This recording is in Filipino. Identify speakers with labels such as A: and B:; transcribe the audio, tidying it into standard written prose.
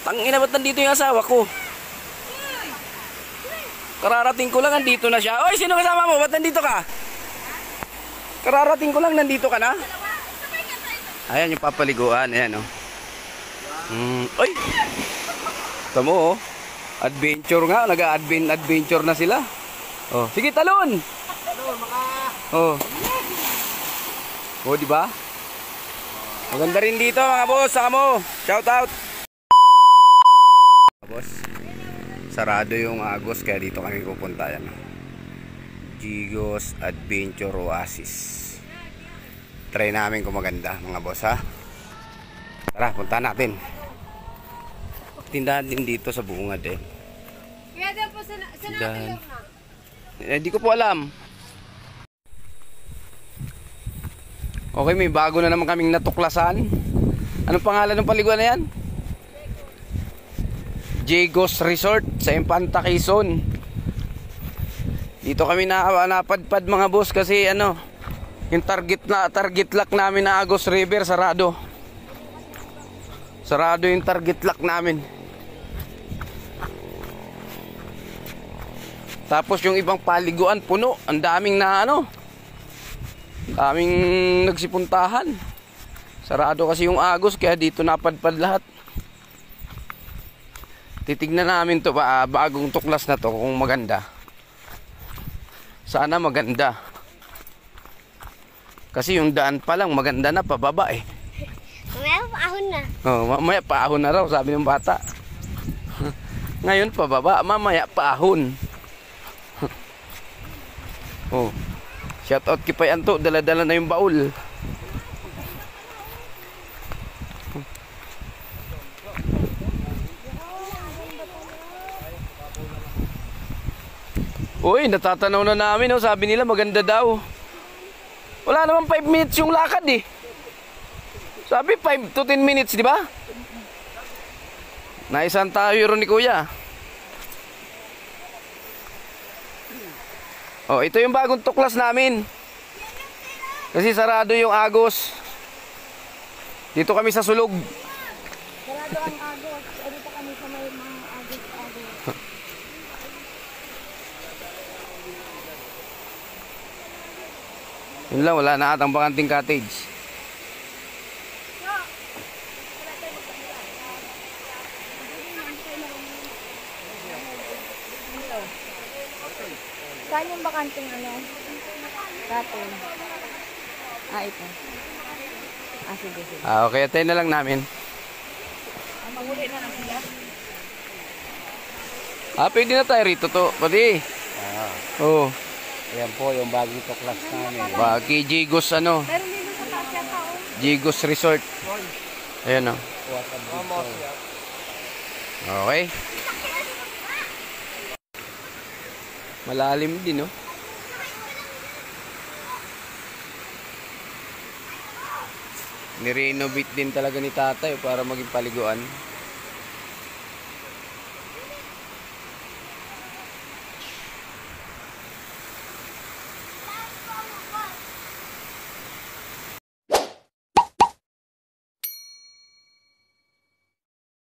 A: Tangina, ba't nandito yung asawa ko? Kararating ko lang, nandito na siya. Oy, sino kasama mo? Ba't nandito ka? Kararating ko lang, nandito ka na? Ayan yung papaliguan. Ayan, oh. Oy! Tamo, oh. Adventure nga. Nag-adventure na sila. Oh, sige, talon! Talon, oh. Oh, di ba? Maganda rin dito, mga boss. Saka mo. Shout out! Boss, sarado yung Agos kaya dito kami pupunta. Yan, Gigos Adventure Oasis. Try namin kung maganda, mga boss, ha. Tara, punta natin. Tindahan din dito sa bungad, eh.
B: Kaya daw po sa natin
A: Di ko po alam. Okay, may bago na naman kaming natuklasan. Anong pangalan ng paliguan na yan? Gigos Resort sa Infanta, Quezon. Dito kami napadpad, mga boss, kasi ano, yung target lock namin na Agos River sarado. Sarado yung target lock namin. Tapos yung ibang paliguan puno, ang daming na ano, daming nagsipuntahan. Sarado kasi yung Agos kaya dito napadpad lahat. Titignan namin to bagong tuklas na to kung maganda. Sana maganda. Kasi yung daan pa lang maganda na pababa, eh.
B: Mamaya paahon na.
A: Oh, mamaya paahon na raw, sabi ng bata. Ngayon pababa, mamaya paahon. Oh. Shout out kay Payanto, dala-dala na yung baul. Uy, natatanaw na namin, oh. Sabi nila maganda daw. Wala naman 5 minutes yung lakad, eh. Sabi 5 to 10 minutes, di ba? Naisan tayo ron ni Kuya. Oh, ito yung bagong tuklas namin. Kasi sarado yung Agos. Dito kami sa sulog.
B: Sarado ang Agos. Dito kami sa may mga Agos.
A: Yun lang, wala na atang bakanting cottage.
B: Saan yung bakanting ano? Raton. Ito. Sige.
A: Okay, atay na lang namin.
B: Mahuli na lang sila.
A: Pwede na tayo rito to, pati. Oh.
C: Ayan po yung bagong tuklas namin.
A: Bagi Gigos ano?
B: Meron dito sa taas yata, oh.
A: Gigos Resort. Ayan, oh. Okay. Malalim din, oh. Nirenovate din talaga ni tatay para maging paliguan.